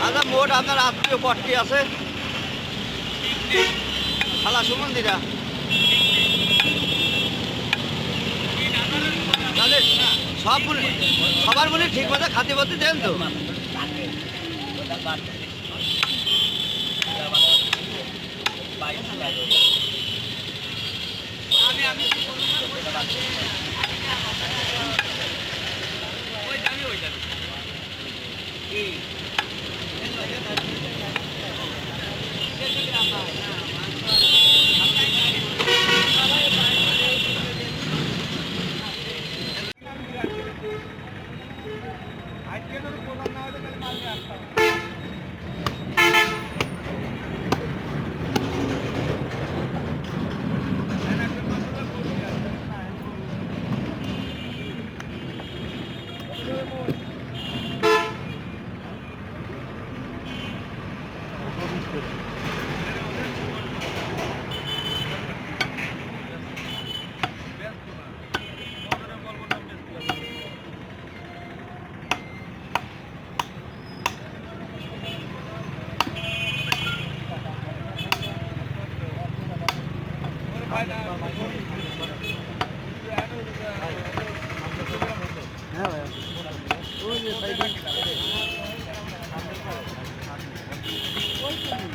আচ্ছা মোট আপনার আত্মীয় কটি আছে খালা সুমন্দিরা তাহলে সবার বলে ঠিক মতো খাতে বলতে দেন তো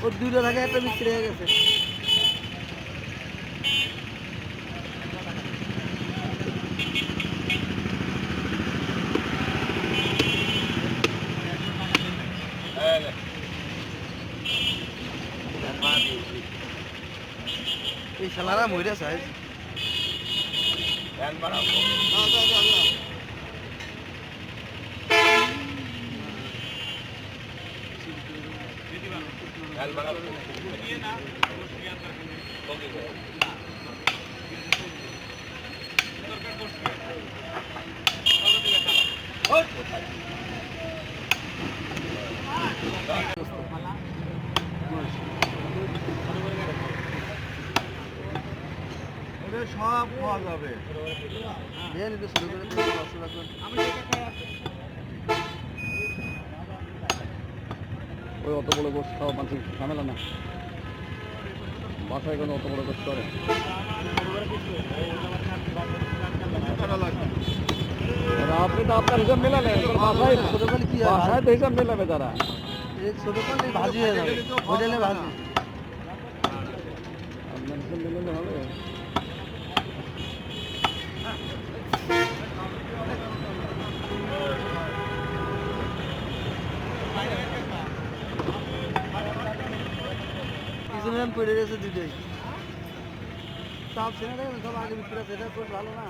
ও দুটো থাকে একটা বিক্রি হয়ে গেছে এই শালারা মইরা সাইজ ধ্যান বাড়াও ধ্যান বাড়াও নিয়ে না মুশকিল দরকার নেই ওকে দরকার করছি ভালো দিলে সব খাওয়া যাবে ওই অত বড় গোষ্ঠ খাওয়া মানুষ ঝামেলা না বাসায় কোনো অত বড় গোষ্ঠ করে আপনি তো আপনার হিসাব মেলালেন বাসায় কি বাসায় তো হিসাব মেলাবে তারা ছোট করলে ভাজি হয়ে যাবে হোটেলে ভাজি আপনার হিসাব মেলালে হবে পড়ে গেছে দুটোই সব ছেলে সব আগে বিক্রি আছে এটা খুব ভালো না।